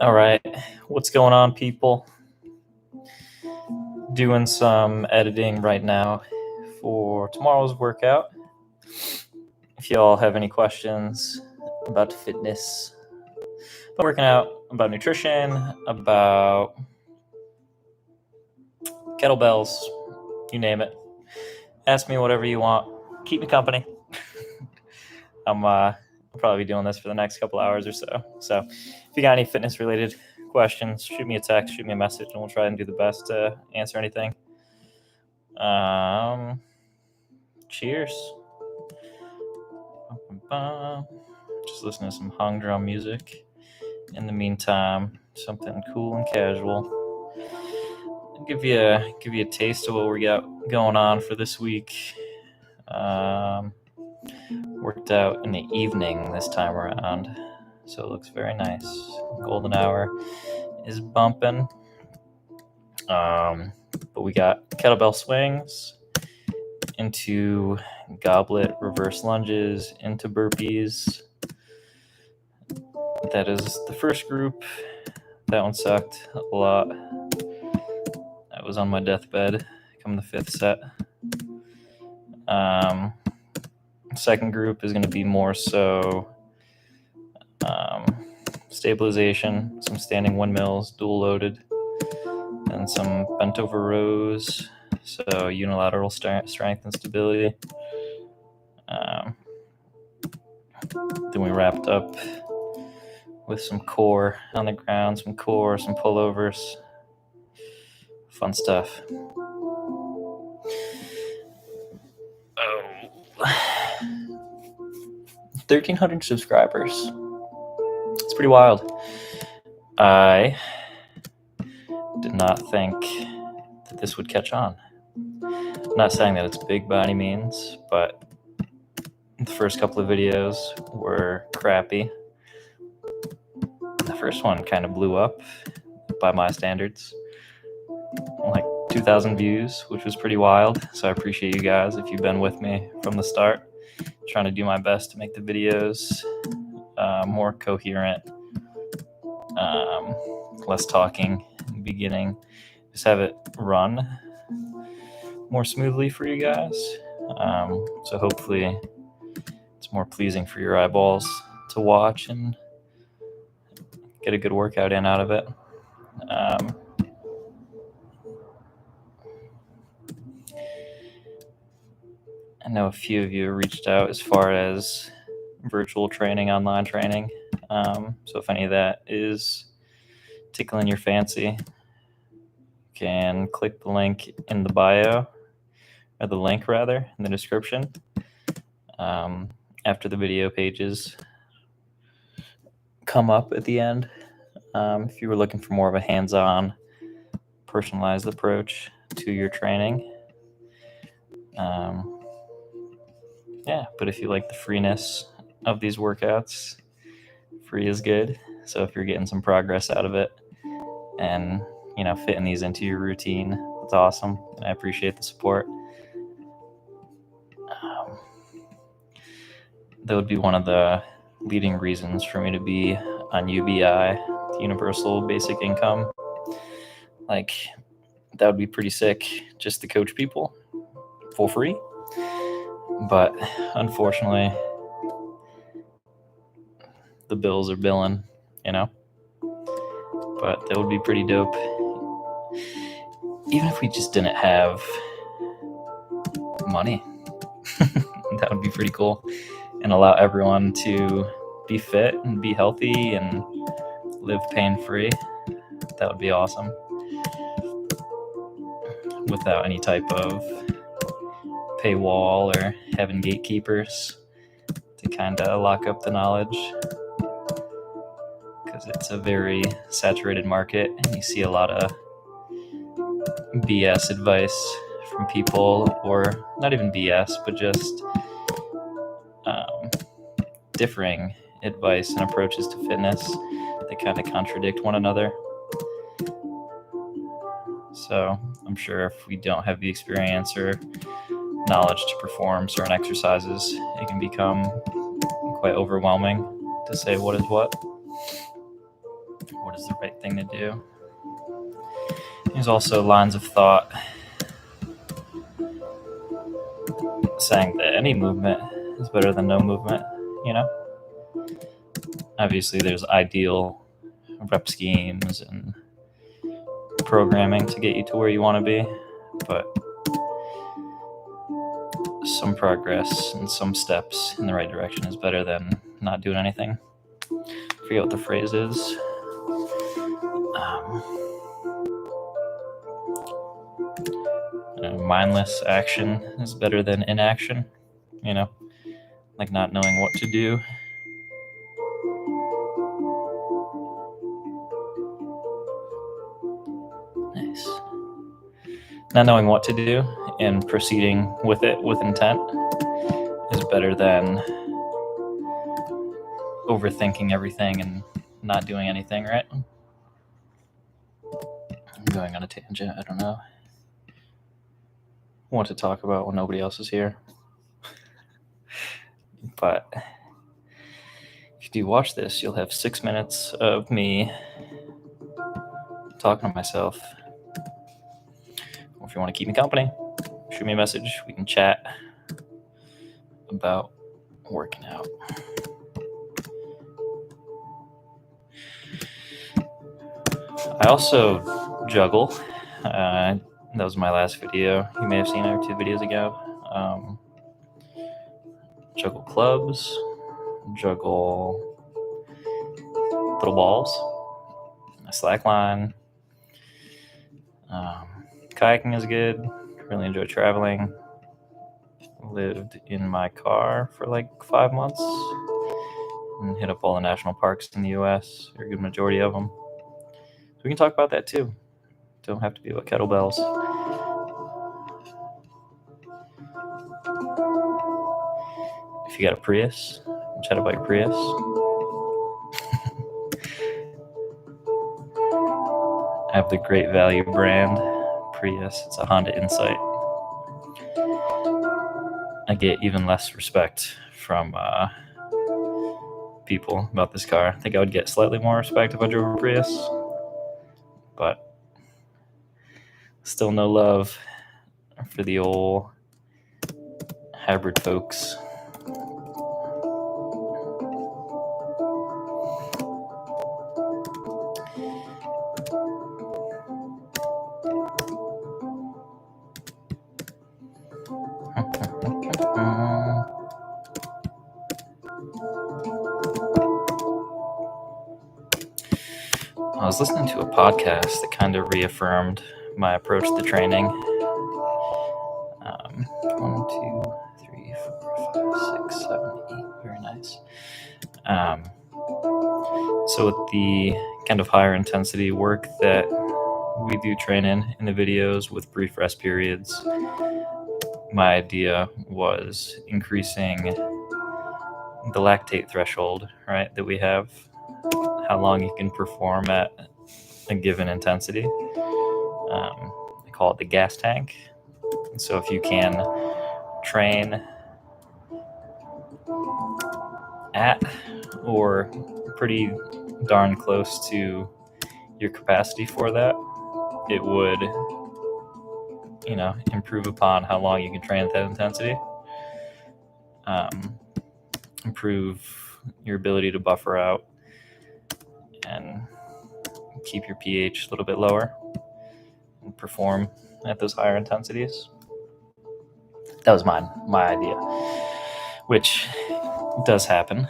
All right, what's going on, people? Doing some editing right now for tomorrow's workout. If y'all have any questions about fitness, about working out, about nutrition, about kettlebells, you name it, ask me whatever you want. Keep me company. I'm probably be doing this for the next couple hours or so. So if you got any fitness related questions, shoot me a text, shoot me a message, and we'll try and do the best to answer anything. Cheers. Just listen to some hung drum music. In the meantime, something cool and casual. I'll give you a taste of what we got going on for this week. Worked out in the evening this time around, so it looks very nice. Golden hour is bumping. But we got kettlebell swings into goblet reverse lunges into burpees. That is the first group. That one sucked a lot. I was on my deathbed come the fifth set. Second group is going to be more so stabilization, some standing windmills, dual loaded, and some bent over rows, so unilateral strength and stability. Then we wrapped up with some core on the ground, some pullovers. Fun stuff. 1,300 subscribers. It's pretty wild. I did not think that this would catch on. I'm not saying that it's big by any means, but the first couple of videos were crappy. The first one kind of blew up by my standards. Like 2,000 views, which was pretty wild. So I appreciate you guys if you've been with me from the start. Trying to do my best to make the videos more coherent, less talking in the beginning. Just have it run more smoothly for you guys. So hopefully it's more pleasing for your eyeballs to watch and get a good workout in out of it. I know a few of you reached out as far as virtual training, online training. So if any of that is tickling your fancy, you can click the link in the bio, or the link rather, in the description. After the video pages come up at the end. If you were looking for more of a hands-on, personalized approach to your training. Yeah, but if you like the freeness of these workouts, free is good. So if you're getting some progress out of it and, fitting these into your routine, that's awesome. And I appreciate the support. That would be one of the leading reasons for me to be on UBI, the Universal Basic Income. Like, that would be pretty sick just to coach people for free. But unfortunately, the bills are billing, But that would be pretty dope. Even if we just didn't have money, that would be pretty cool. And allow everyone to be fit and be healthy and live pain-free. That would be awesome. Without any type of paywall or having gatekeepers to kind of lock up the knowledge, because it's a very saturated market and you see a lot of BS advice from people, or not even BS, but just differing advice and approaches to fitness that kind of contradict one another. So I'm sure if we don't have the experience or knowledge to perform certain exercises, it can become quite overwhelming to say what is what what is the right thing to do. There's also lines of thought saying that any movement is better than no movement, you know? Obviously, there's ideal rep schemes and programming to get you to where you want to be, but some progress and some steps in the right direction is better than not doing anything. I forget what the phrase is. Mindless action is better than inaction, you know, like not knowing what to do. Nice. Not knowing what to do and proceeding with it with intent is better than overthinking everything and not doing anything, right? I'm going on a tangent. I don't know what to talk about when nobody else is here. But if you watch this, you'll have 6 minutes of me talking to myself. Or if you want to keep me company, shoot me a message. We can chat about working out. I also juggle. That was my last video. You may have seen it 2 videos ago. Juggle clubs, juggle little balls, a slack line. Kayaking is good. Really enjoy traveling. Lived in my car for like 5 months and hit up all the national parks in the US, or a good majority of them. So we can talk about that too. Don't have to be about kettlebells. If you got a Prius, chat about your Prius. I have the Great Value brand Prius. It's a Honda Insight. I get even less respect from people about this car. I think I would get slightly more respect if I drove a Prius, but still no love for the old hybrid folks. I was listening to a podcast that kind of reaffirmed my approach to training. 1, 2, 3, 4, 5, 6, 7, 8. Very nice. So with the kind of higher intensity work that we do train in the videos with brief rest periods, my idea was increasing the lactate threshold, right, that we have, how long you can perform at a given intensity. I call it the gas tank. So if you can train at or pretty darn close to your capacity for that, it would, improve upon how long you can train at that intensity. Improve your ability to buffer out and keep your pH a little bit lower and perform at those higher intensities. That was my idea, which does happen.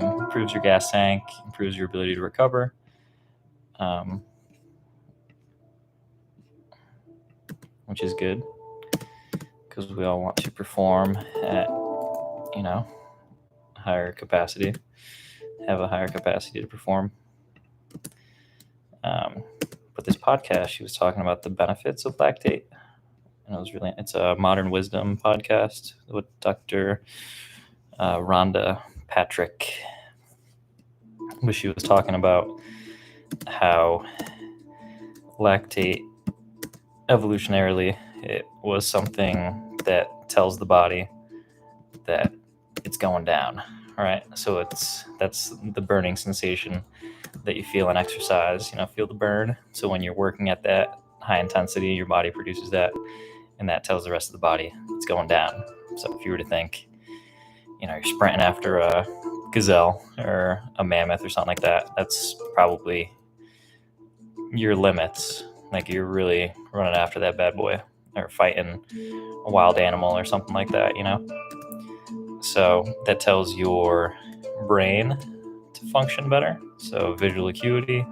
Improves your gas tank, improves your ability to recover. Which is good because we all want to perform at, higher capacity, have a higher capacity to perform. But this podcast, she was talking about the benefits of lactate. And it's a Modern Wisdom podcast with Dr. Rhonda Patrick. But she was talking about how lactate, evolutionarily, it was something that tells the body that it's going down, right? So that's the burning sensation that you feel in exercise. Feel the burn. So when you're working at that high intensity, your body produces that, and that tells the rest of the body it's going down. So if you were to think, you're sprinting after a gazelle or a mammoth or something like that, that's probably your limits. Like you're really running after that bad boy or fighting a wild animal or something like that, So that tells your brain to function better. So visual acuity,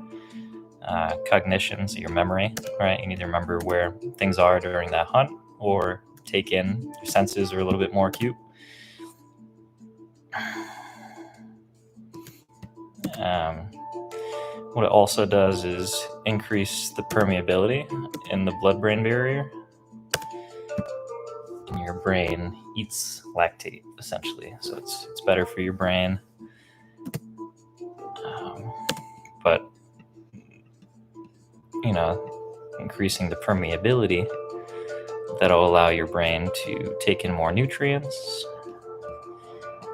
cognition, so your memory, right? You need to remember where things are during that hunt, or take in, your senses are a little bit more acute. What it also does is increase the permeability in the blood-brain barrier. And your brain eats lactate, essentially. So it's better for your brain. But, increasing the permeability, that'll allow your brain to take in more nutrients,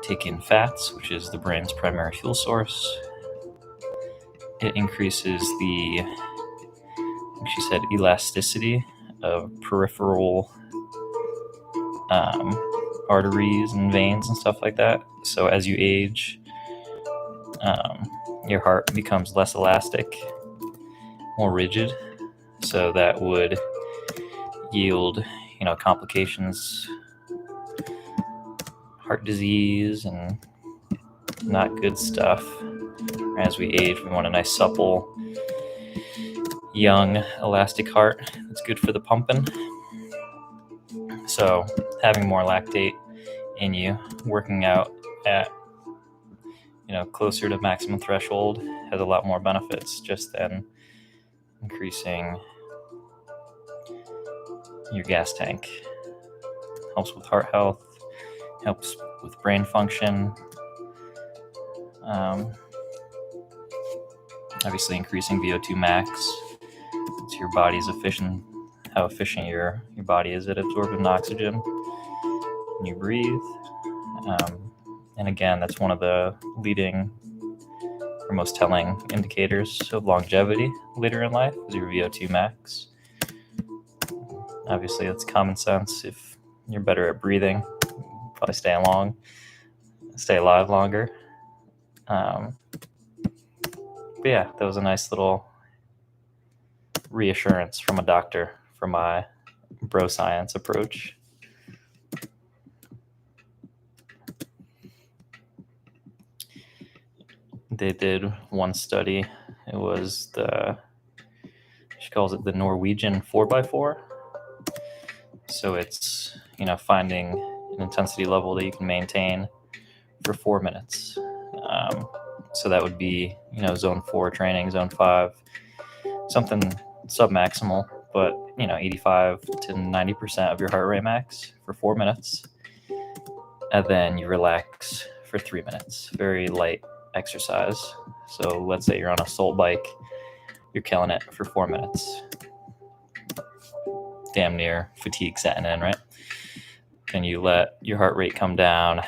take in fats, which is the brain's primary fuel source. It increases the, like she said, elasticity of peripheral arteries and veins and stuff like that. So as you age, your heart becomes less elastic, more rigid. So that would yield, complications, heart disease, and not good stuff. As we age, we want a nice, supple, young, elastic heart that's good for the pumping. So having more lactate in you, working out at, closer to maximum threshold, has a lot more benefits just than increasing your gas tank. Helps with heart health, helps with brain function. Obviously increasing VO2 max. It's your body's how efficient your body is at absorbing oxygen when you breathe. And again, that's one of the leading or most telling indicators of longevity later in life is your VO2 max. Obviously, it's common sense. If you're better at breathing, you'll probably stay alive longer. But yeah, that was a nice little reassurance from a doctor for my bro science approach. They did one study. It was she calls it the Norwegian 4x4. So it's, finding an intensity level that you can maintain for 4 minutes. So that would be, zone 4 training, zone 5, something submaximal, but, 85 to 90% of your heart rate max for 4 minutes. And then you relax for 3 minutes. Very light exercise. So let's say you're on a soul bike, you're killing it for 4 minutes. Damn near fatigue setting in, right? Then you let your heart rate come down,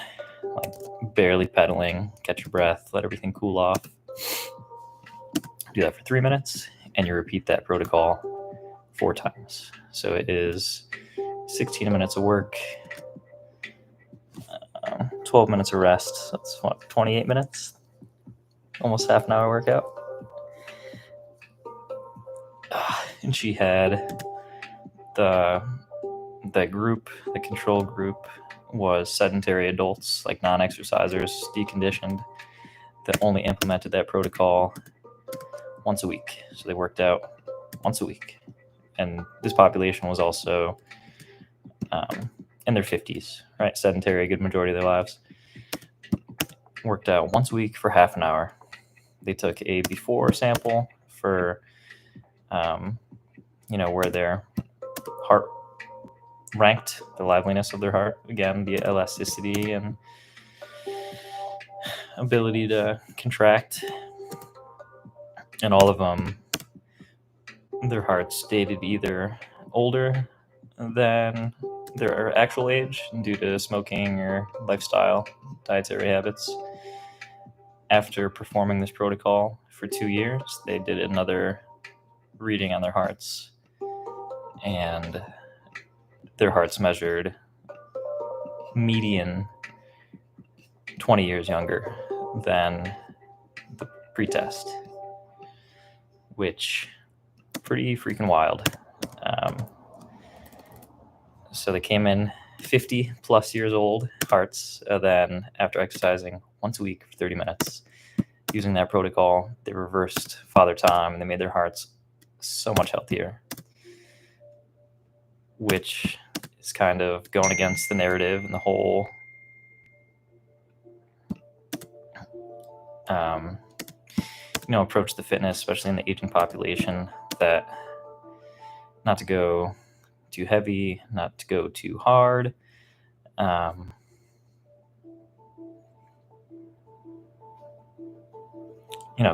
like barely pedaling, catch your breath, let everything cool off. Do that for 3 minutes, and you repeat that protocol 4 times. So it is 16 minutes of work, 12 minutes of rest. So that's 28 minutes, almost half an hour workout. And she had the control group was sedentary adults, like non-exercisers, deconditioned, that only implemented that protocol once a week. So they worked out once a week. And this population was also in their 50s, right? Sedentary a good majority of their lives. Worked out once a week for half an hour. They took a before sample for, where their heart ranked, the liveliness of their heart. Again, the elasticity and ability to contract. And all of them, their hearts stated either older than their actual age due to smoking or lifestyle, dietary habits, after performing this protocol for 2 years, they did another reading on their hearts, and their hearts measured median 20 years younger than the pretest, which pretty freaking wild. So they came in 50 plus years old hearts. Then after exercising once a week for 30 minutes, using that protocol, they reversed father time and they made their hearts so much healthier, which is kind of going against the narrative and the whole approach to fitness, especially in the aging population, that not to go too heavy, not to go too hard.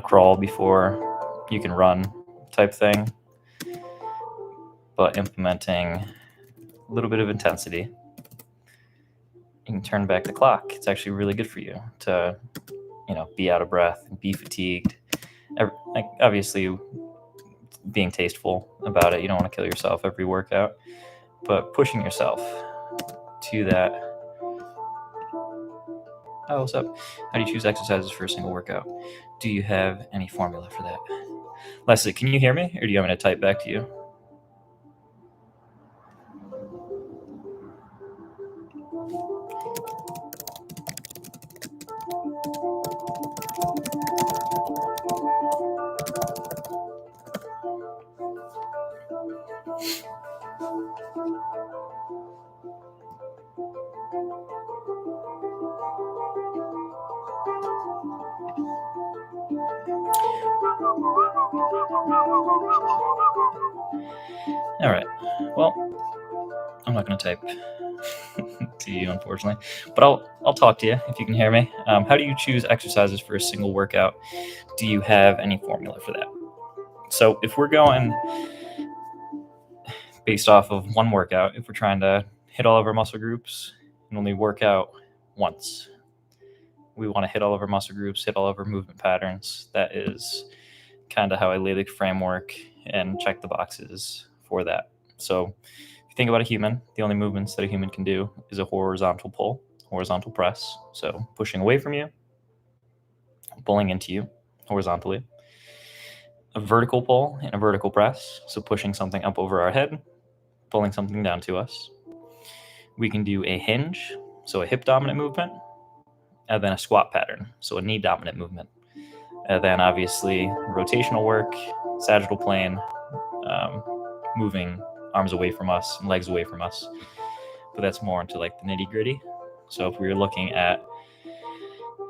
Crawl before you can run type thing, but implementing a little bit of intensity. You can turn back the clock. It's actually really good for you to, be out of breath and be fatigued. Obviously, being tasteful about it. You don't want to kill yourself every workout, but pushing yourself to that. Oh, what's up? How do you choose exercises for a single workout? Do you have any formula for that? Leslie, can you hear me, or do you want me to type back to you? All right. Well, I'm not going to type to you, unfortunately, but I'll talk to you if you can hear me. How do you choose exercises for a single workout? Do you have any formula for that? So if we're going based off of one workout, if we're trying to hit all of our muscle groups and only work out once, we want to hit all of our muscle groups, hit all of our movement patterns. That is kind of how I lay the framework and check the boxes for that. So if you think about a human, the only movements that a human can do is a horizontal pull, horizontal press. So pushing away from you, pulling into you horizontally. A vertical pull and a vertical press. So pushing something up over our head, pulling something down to us. We can do a hinge, so a hip dominant movement, and then a squat pattern, so a knee dominant movement. And then obviously rotational work, sagittal plane, moving arms away from us and legs away from us. But that's more into like the nitty gritty. So if we were looking at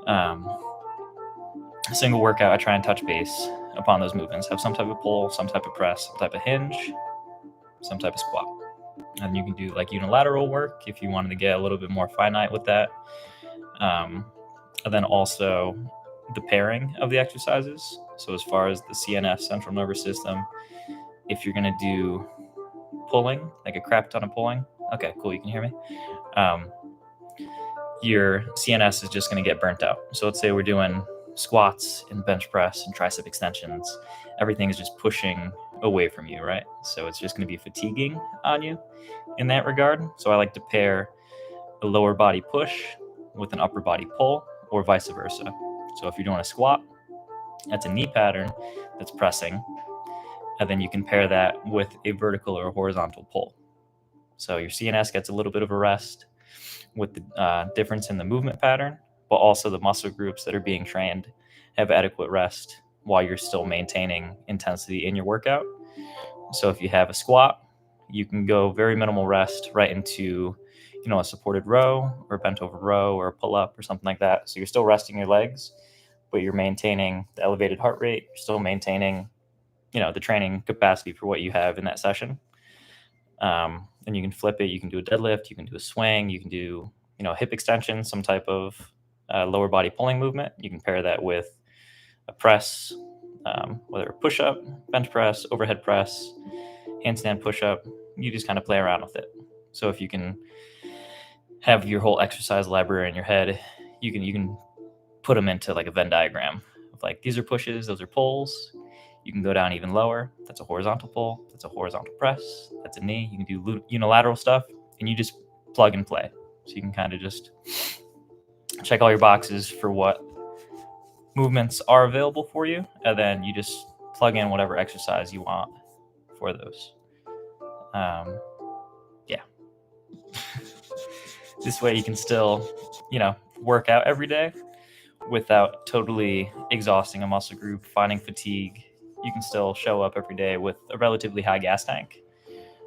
a single workout, I try and touch base upon those movements. Have some type of pull, some type of press, some type of hinge, some type of squat. And you can do like unilateral work if you wanted to get a little bit more finite with that. And then also the pairing of the exercises. So as far as the CNS, central nervous system, if you're going to do pulling, like a crap ton of pulling, okay, cool, you can hear me. Your CNS is just going to get burnt out. So let's say we're doing squats and bench press and tricep extensions. Everything is just pushing away from you, right? So it's just going to be fatiguing on you in that regard. So I like to pair a lower body push with an upper body pull, or vice versa. So if you're doing a squat, that's a knee pattern that's pressing, and then you can pair that with a vertical or horizontal pull. So your CNS gets a little bit of a rest with the difference in the movement pattern, but also the muscle groups that are being trained have adequate rest while you're still maintaining intensity in your workout. So if you have a squat, you can go very minimal rest right into, a supported row or a bent over row or a pull up or something like that. So you're still resting your legs, but you're maintaining the elevated heart rate. You're still maintaining, the training capacity for what you have in that session. And you can flip it. You can do a deadlift. You can do a swing. You can do, hip extension, some type of lower body pulling movement. You can pair that with a press, whether a push up, bench press, overhead press, handstand push up. You just kind of play around with it. So if you can have your whole exercise library in your head, you can put them into like a Venn diagram of like, these are pushes, those are pulls. You can go down even lower. That's a horizontal pull. That's a horizontal press. That's a knee. You can do unilateral stuff, and you just plug and play. So you can kind of just check all your boxes for what movements are available for you, and then you just plug in whatever exercise you want for those. Yeah. This way you can still, work out every day without totally exhausting a muscle group, finding fatigue. You can still show up every day with a relatively high gas tank.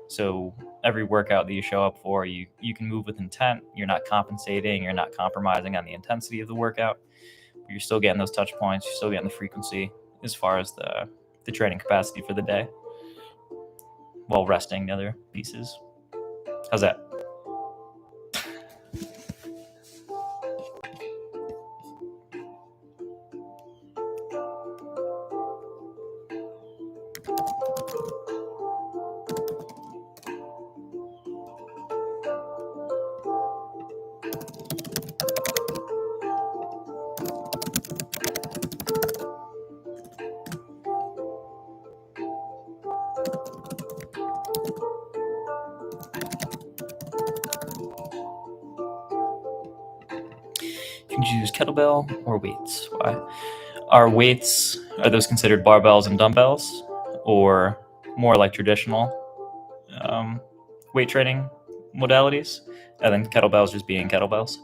So every workout that you show up for, you can move with intent. You're not compensating. You're not compromising on the intensity of the workout. But you're still getting those touch points. You're still getting the frequency as far as the training capacity for the day, while resting the other pieces. How's that? You can use kettlebell or weights. Why? Are those considered barbells and dumbbells, or more like traditional weight training modalities, and then kettlebells just being kettlebells?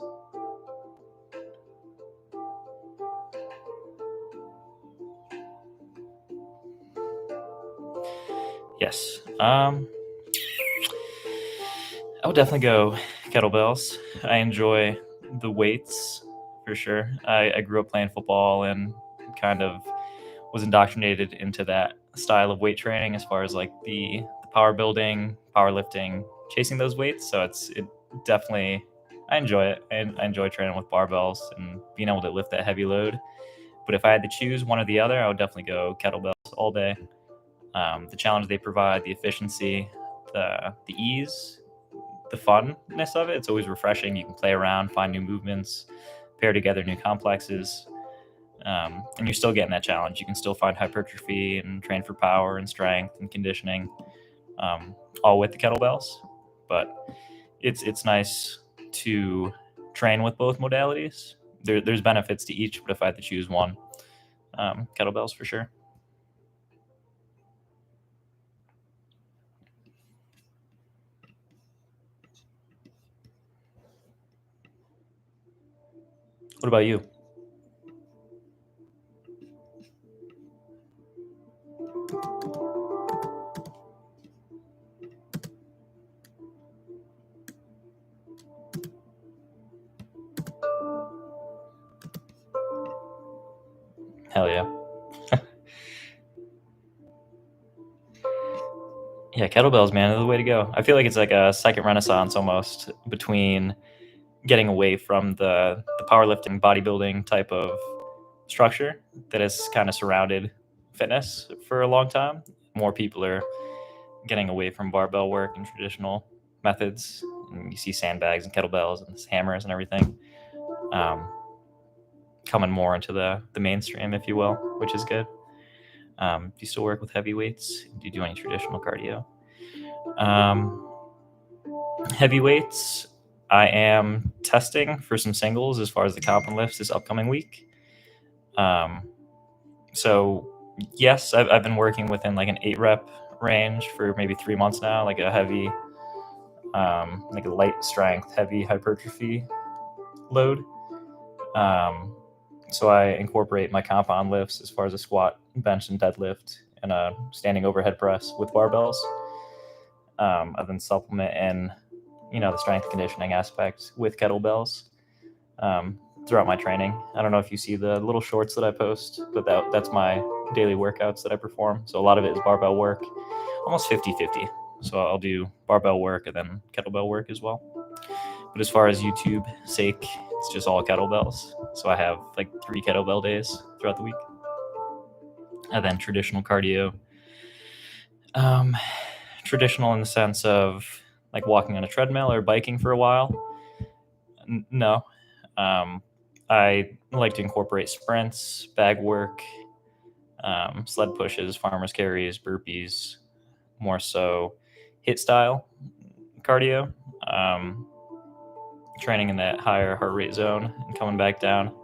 Yes. I would definitely go kettlebells. I enjoy the weights for sure. I grew up playing football and kind of was indoctrinated into that style of weight training as far as like the power building, powerlifting, chasing those weights. So it definitely, I enjoy it. And I enjoy training with barbells and being able to lift that heavy load. But if I had to choose one or the other, I would definitely go kettlebells all day. The challenge they provide, the efficiency, the ease, the funness of it, it's always refreshing. You can play around, find new movements, pair together new complexes. And you're still getting that challenge. You can still find hypertrophy and train for power and strength and conditioning, all with the kettlebells. But it's nice to train with both modalities. There's benefits to each, but if I had to choose one, kettlebells for sure. What about you? Hell yeah. Yeah, kettlebells, man, are the way to go. I feel like it's like a second renaissance almost between getting away from the powerlifting, bodybuilding type of structure that has kind of surrounded fitness for a long time. More people are getting away from barbell work and traditional methods. And you see sandbags and kettlebells and hammers and everything coming more into the mainstream, if you will, which is good. Do you still work with heavy weights? Do you do any traditional cardio? Heavy weights, I am testing for some singles as far as the comp and lifts this upcoming week. So yes, I've been working within like an 8-rep range for maybe 3 months now, like a heavy, like a light strength, heavy hypertrophy load. So I incorporate my compound lifts as far as a squat, bench, and deadlift, and a standing overhead press with barbells. I then supplement in, the strength conditioning aspect with kettlebells throughout my training. I don't know if you see the little shorts that I post, but that's my daily workouts that I perform. So a lot of it is barbell work, almost 50-50. So I'll do barbell work and then kettlebell work as well. But as far as YouTube sake, it's just all kettlebells. So I have like 3 kettlebell days throughout the week. And then traditional cardio. Traditional in the sense of like walking on a treadmill or biking for a while. No. I like to incorporate sprints, bag work, sled pushes, farmer's carries, burpees, more so hit style cardio, training in that higher heart rate zone and coming back down.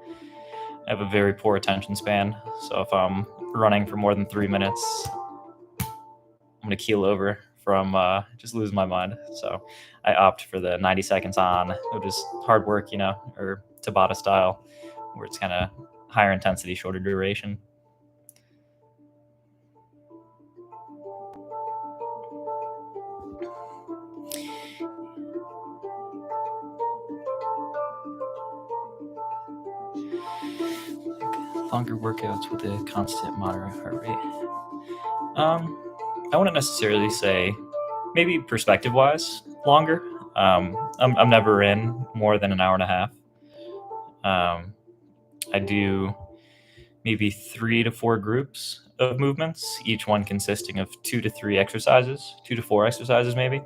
I have a very poor attention span, so if I'm running for more than 3 minutes, I'm going to keel over from just losing my mind. So I opt for the 90 seconds on, which is hard work, or Tabata style, where it's kind of higher intensity, shorter duration. Longer workouts with a constant moderate heart rate. I wouldn't necessarily say, maybe perspective-wise, longer. I'm never in more than an hour and a half. I do maybe 3 to 4 groups of movements, each one consisting of 2 to 4 exercises maybe.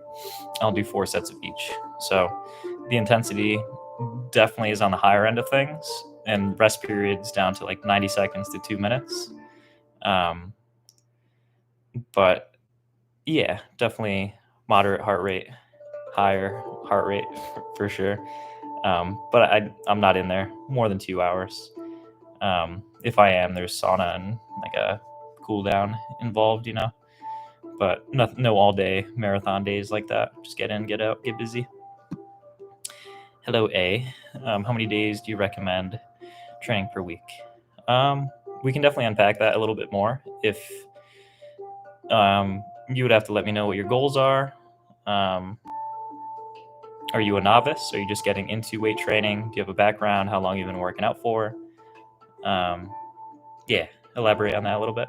I'll do 4 sets of each. So the intensity definitely is on the higher end of things, and rest periods down to like 90 seconds to 2 minutes. But yeah, definitely moderate heart rate, higher heart rate for sure. But I'm not in there more than 2 hours. If I am, there's sauna and like a cool down involved, but no all day marathon days like that. Just get in, get out, get busy. Hello, A. How many days do you recommend training per week? We can definitely unpack that a little bit more. If you would have to let me know what your goals are. Are you a novice? Are you just getting into weight training? Do you have a background? How long you've been working out for? Yeah, elaborate on that a little bit.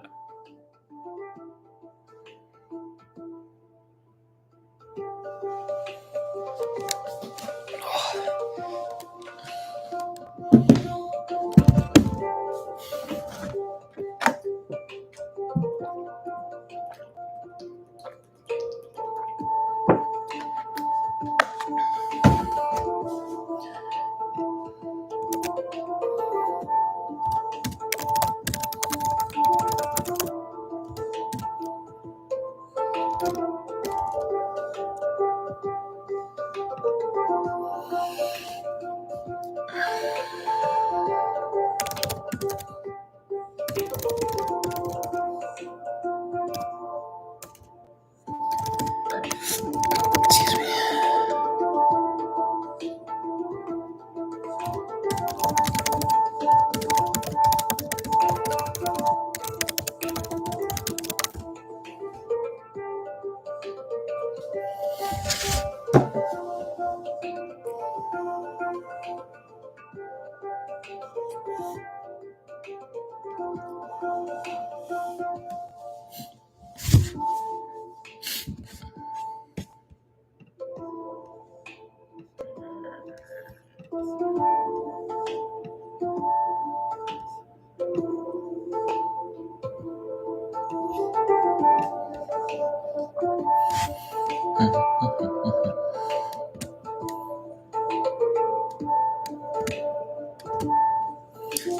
Excuse me.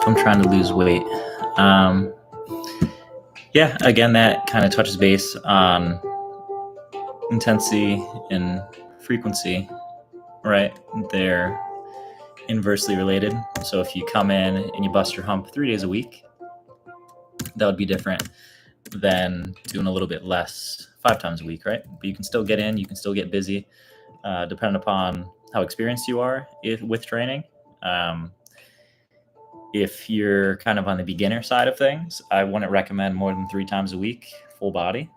I'm trying to lose weight. Yeah, again, that kind of touches base on intensity and frequency, right? They're inversely related. So if you come in and you bust your hump 3 days a week, that would be different than doing a little bit less 5 times a week, right? But you can still get in, you can still get busy, depending upon how experienced you are with training. If you're kind of on the beginner side of things, I wouldn't recommend more than 3 times a week, full body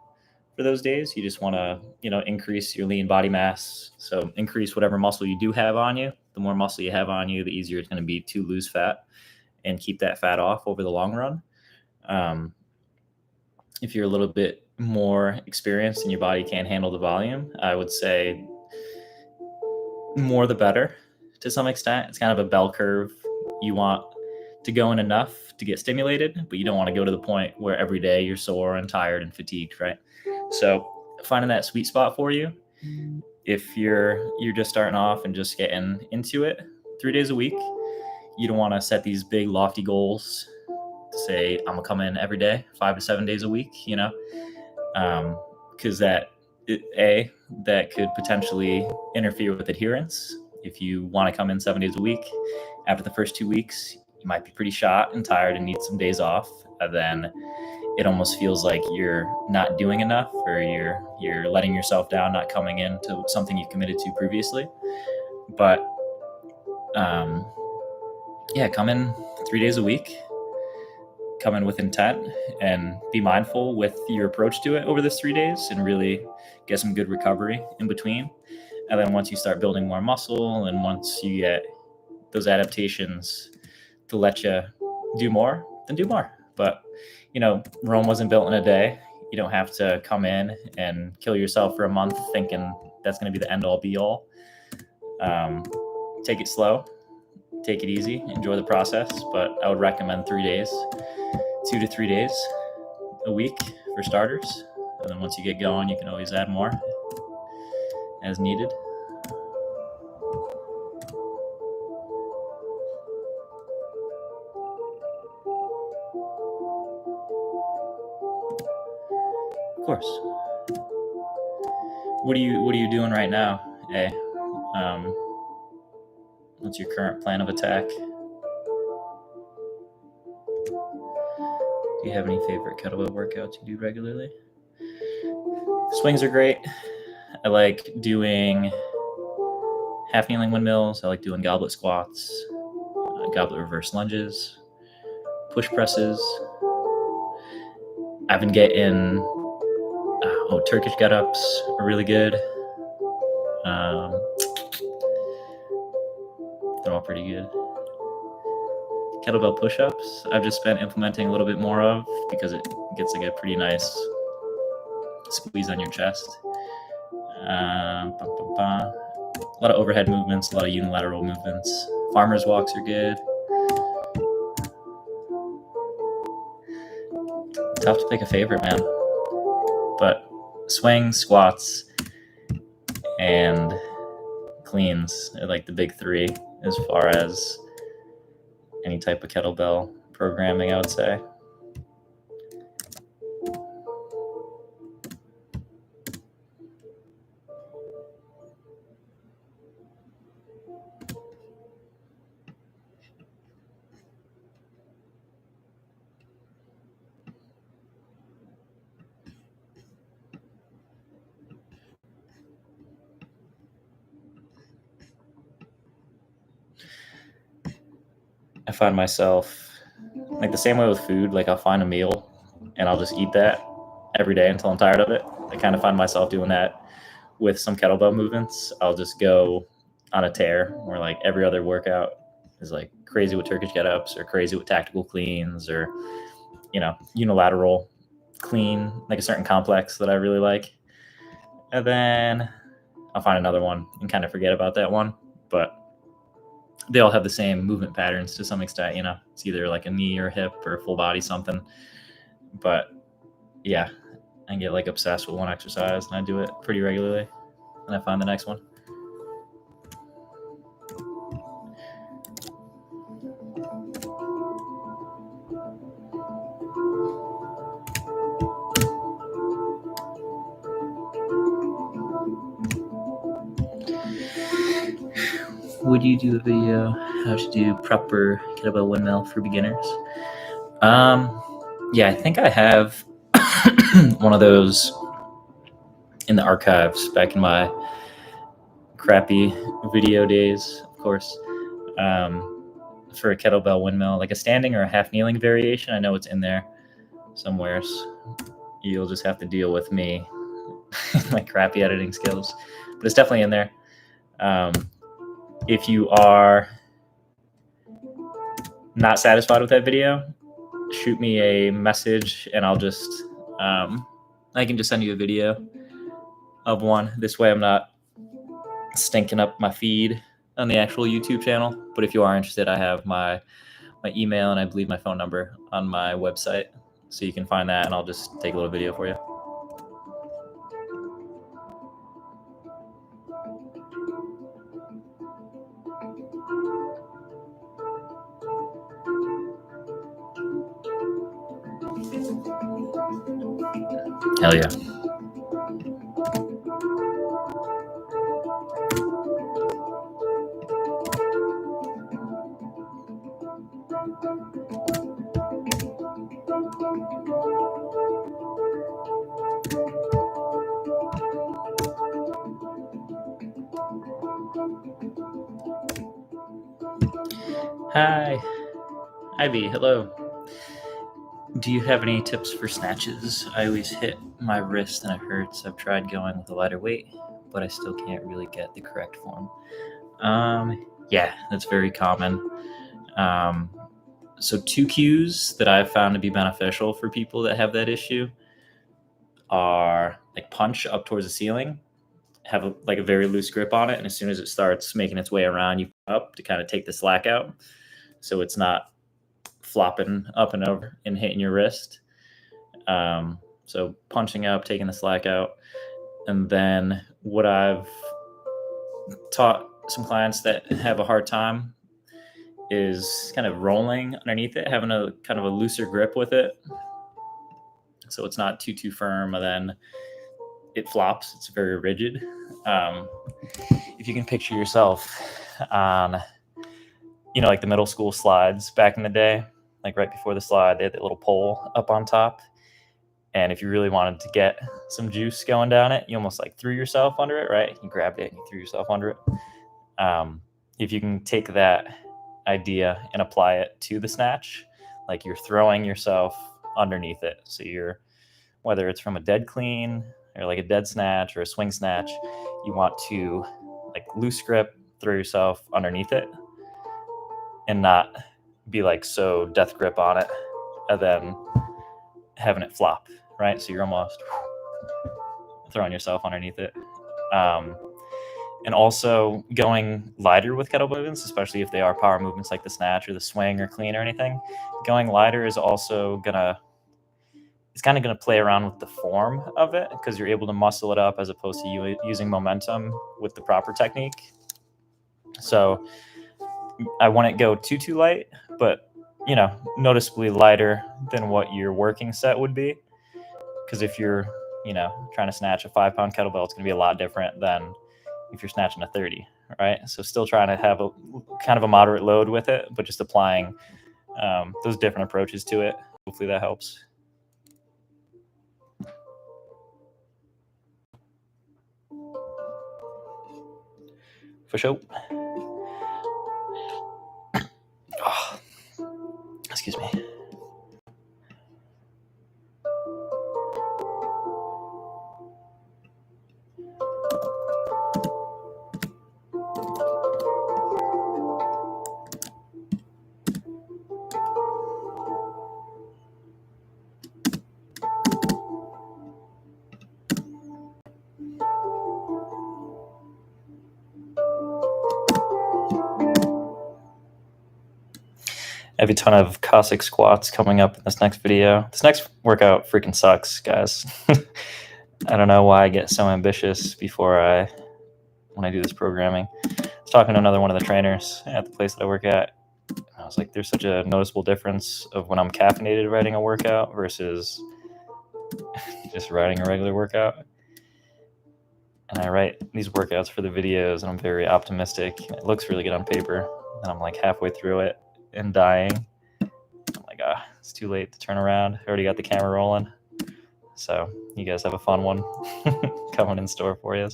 for those days. You just want to, increase your lean body mass. So increase whatever muscle you do have on you. The more muscle you have on you, the easier it's going to be to lose fat and keep that fat off over the long run. If you're a little bit more experienced and your body can't handle the volume, I would say more the better to some extent. It's kind of a bell curve. You want to go in enough to get stimulated, but you don't want to go to the point where every day you're sore and tired and fatigued, right? So finding that sweet spot for you, if you're just starting off and just getting into it 3 days a week, you don't want to set these big lofty goals to say I'm gonna come in every day, 5 to 7 days a week, because that could potentially interfere with adherence. If you want to come in 7 days a week, after the first 2 weeks, you might be pretty shot and tired and need some days off. And then it almost feels like you're not doing enough, or you're letting yourself down, not coming into something you committed to previously. But come in 3 days a week, come in with intent, and be mindful with your approach to it over this 3 days, and really get some good recovery in between. And then once you start building more muscle, and once you get those adaptations to let you do more, then do more. But Rome wasn't built in a day. You don't have to come in and kill yourself for a month thinking that's going to be the end all be all. Take it slow, take it easy, enjoy the process. But I would recommend 3 days, 2 to 3 days a week for starters. And then once you get going, you can always add more as needed. Of course. What are you doing right now, A? What's your current plan of attack? Do you have any favorite kettlebell workouts you do regularly? Swings are great. I like doing half kneeling windmills. I like doing goblet squats, goblet reverse lunges, push presses. I've been getting Turkish get-ups are really good. They're all pretty good. Kettlebell push-ups I've just been implementing a little bit more of, because it gets like a pretty nice squeeze on your chest. A lot of overhead movements, a lot of unilateral movements. Farmer's walks are good. Tough to pick a favorite, man. But swings, squats, and cleans are like the big three as far as any type of kettlebell programming, I would say. I find myself like the same way with food. Like I'll find a meal and I'll just eat that every day until I'm tired of it. I kind of find myself doing that with some kettlebell movements. I'll just go on a tear where like every other workout is like crazy with Turkish get-ups, or crazy with tactical cleans, or unilateral clean, like a certain complex that I really like. And then I'll find another one and kind of forget about that one. But they all have the same movement patterns to some extent. It's either like a knee or hip or full body something. But yeah, I get like obsessed with one exercise, and I do it pretty regularly, and I find the next one. Would you do a video how to do proper kettlebell windmill for beginners? Yeah, I think I have one of those in the archives back in my crappy video days, of course. For a kettlebell windmill, like a standing or a half kneeling variation. I know it's in there somewhere. You'll just have to deal with me, my crappy editing skills, but it's definitely in there. If you are not satisfied with that video, shoot me a message and I'll just, I can just send you a video of one. This way I'm not stinking up my feed on the actual YouTube channel. But if you are interested, I have my email and I believe my phone number on my website. So you can find that, and I'll just take a little video for you. Hell yeah. Hi. Ivy, hello. Do you have any tips for snatches? I always hit my wrist and it hurts. I've tried going with a lighter weight, but I still can't really get the correct form. Yeah, that's very common. So 2 cues that I've found to be beneficial for people that have that issue are like punch up towards the ceiling, have a very loose grip on it, and as soon as it starts making its way around, you up to kind of take the slack out, so it's not flopping up and over and hitting your wrist. So punching up, taking the slack out, and then what I've taught some clients that have a hard time is kind of rolling underneath it, having a kind of a looser grip with it, so it's not too firm, and then it flops. It's very rigid. If you can picture yourself on, like the middle school slides back in the day, like right before the slide, they had that little pole up on top. And if you really wanted to get some juice going down it, you almost like threw yourself under it, right? You grabbed it and you threw yourself under it. If you can take that idea and apply it to the snatch, like you're throwing yourself underneath it. So whether it's from a dead clean or like a dead snatch or a swing snatch, you want to like loose grip, throw yourself underneath it and not be like so death grip on it and then having it flop, right? So you're almost throwing yourself underneath it. And also going lighter with kettlebell movements, especially if they are power movements like the snatch or the swing or clean or anything. Going lighter is also it's kind of going to play around with the form of it because you're able to muscle it up as opposed to using momentum with the proper technique. So I wouldn't go too light, but noticeably lighter than what your working set would be. Because if you're trying to snatch a 5-pound kettlebell, it's going to be a lot different than if you're snatching a 30, right? So still trying to have a kind of a moderate load with it, but just applying those different approaches to it. Hopefully that helps. For sure. Oh, excuse me. I have a ton of Cossack squats coming up in this next video. This next workout freaking sucks, guys. I don't know why I get so ambitious when I do this programming. I was talking to another one of the trainers at the place that I work at. I was like, there's such a noticeable difference of when I'm caffeinated writing a workout versus just writing a regular workout. And I write these workouts for the videos and I'm very optimistic. It looks really good on paper. And I'm like halfway through it and dying. I'm like, it's too late to turn around. I already got the camera rolling. So you guys have a fun one coming in store for you.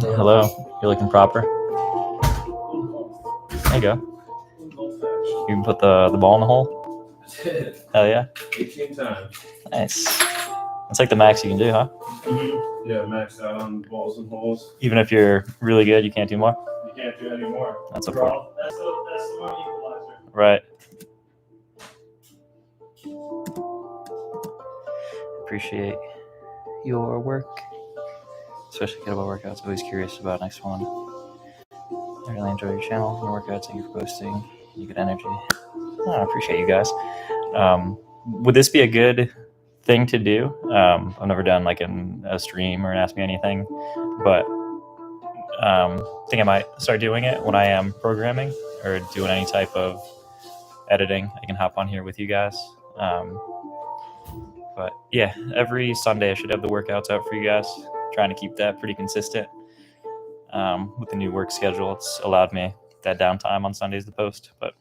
Hello, you're looking proper. There you go. You can put the ball in the hole. Hell yeah. 18 times. Nice. That's like the max you can do, huh? Mm-hmm. Yeah, maxed out on balls and holes. Even if you're really good, you can't do more? You can't do any more. That's a point. That's the one equalizer. Right. Appreciate your work. especially kettlebell workouts. Always curious about next one. I really enjoy your channel and your workouts. Thank you for posting. You get energy. Oh, I appreciate you guys. Would this be a good thing to do? I've never done like a stream or an Ask Me Anything, but I think I might start doing it when I am programming or doing any type of editing. I can hop on here with you guys. But yeah, every Sunday I should have the workouts out for you guys. Trying to keep that pretty consistent. With the new work schedule, it's allowed me that downtime on Sundays to post. But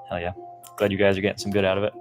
hell yeah, glad you guys are getting some good out of it.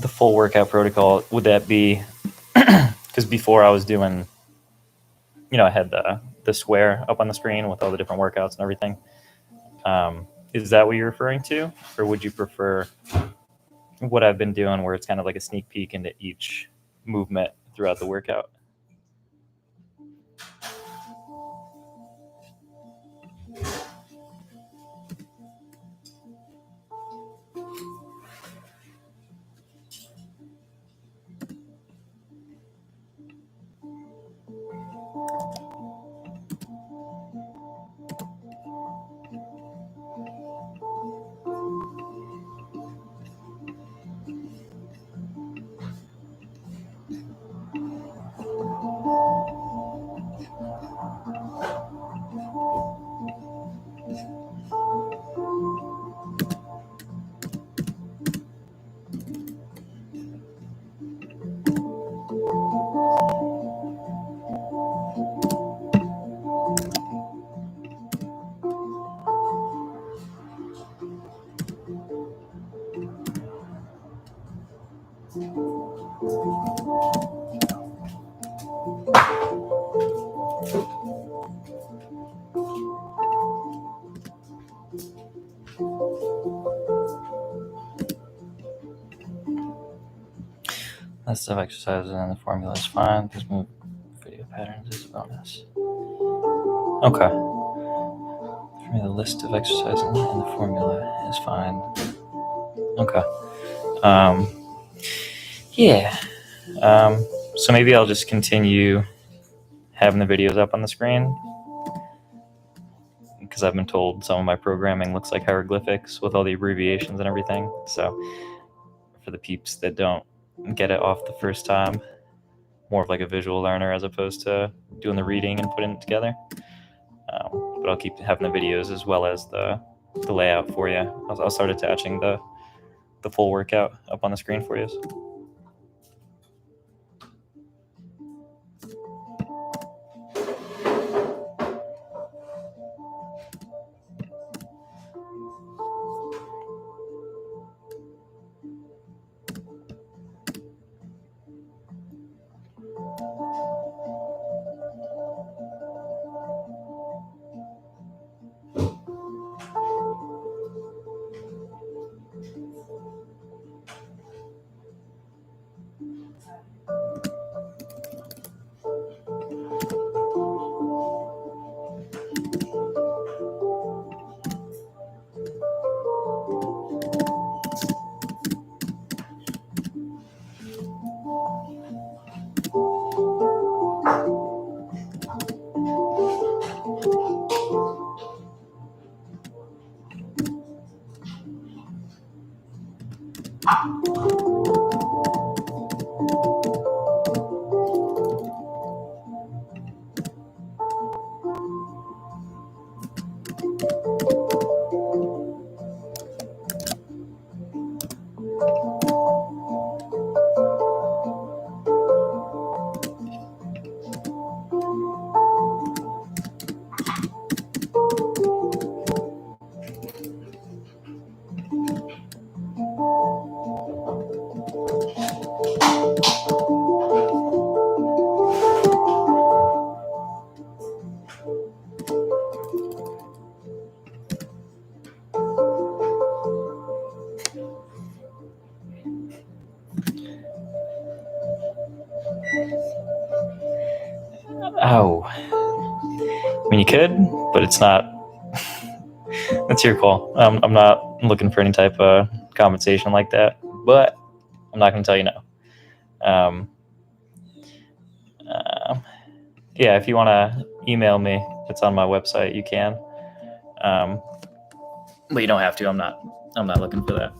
The full workout protocol, would that be, because before I was doing, I had the square up on the screen with all the different workouts and everything. Is that what you're referring to? Or would you prefer what I've been doing where it's kind of like a sneak peek into each movement throughout the workout? That stuff exercises and the formula is fine. This move video patterns is a bonus. Okay. For me, the list of exercises and the formula is fine. Okay. Yeah. So maybe I'll just continue having the videos up on the screen, because I've been told some of my programming looks like hieroglyphics with all the abbreviations and everything. So for the peeps that don't get it off the first time, more of like a visual learner as opposed to doing the reading and putting it together. But I'll keep having the videos as well as the layout for you. I'll start attaching the full workout up on the screen for you. could, but it's not. That's your call. I'm not looking for any type of compensation like that, but I'm not going to tell you no. Yeah, if you want to email me, it's on my website. You can, but you don't have to. I'm not looking for that.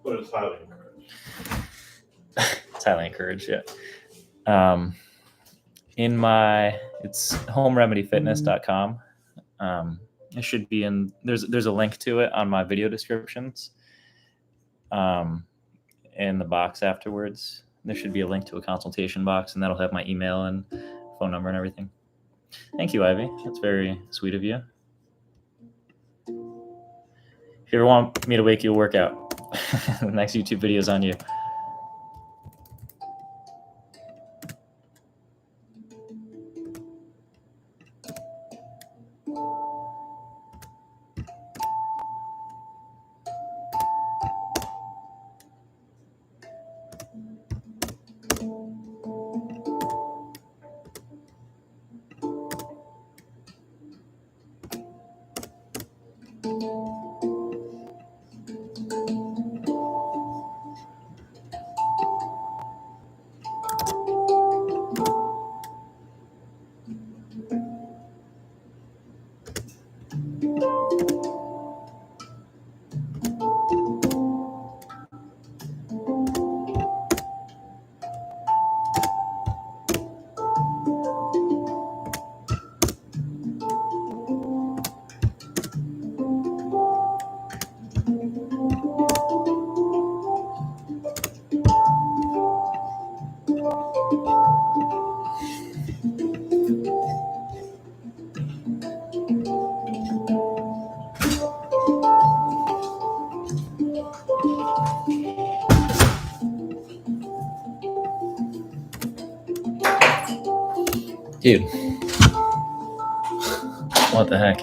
But it's highly encouraged. It's highly encouraged. Yeah. It's homeremedyfitness.com. It should be in. There's a link to it on my video descriptions. In the box afterwards, there should be a link to a consultation box, and that'll have my email and phone number and everything. Thank you, Ivy. That's very sweet of you. If you ever want me to wake you a workout, the next YouTube video is on you. Dude, what the heck?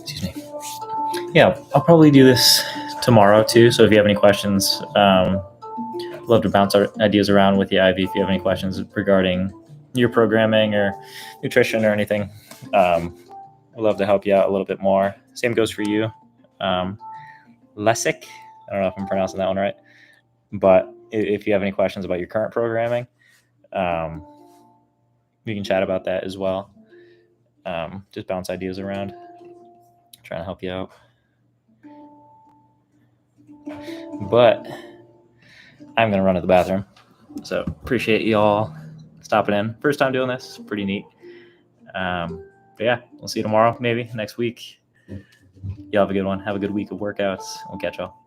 Excuse me. Yeah, I'll probably do this tomorrow too. So if you have any questions, love to bounce our ideas around with you, Ivy. If you have any questions regarding your programming or nutrition or anything, I'd love to help you out a little bit more. Same goes for you, Lesic. I don't know if I'm pronouncing that one right, but if you have any questions about your current programming, we can chat about that as well. Just bounce ideas around, trying to help you out. But I'm going to run to the bathroom. So appreciate you all stopping in. First time doing this. Pretty neat. But yeah, we'll see you tomorrow, maybe next week. Y'all have a good one. Have a good week of workouts. We'll catch y'all.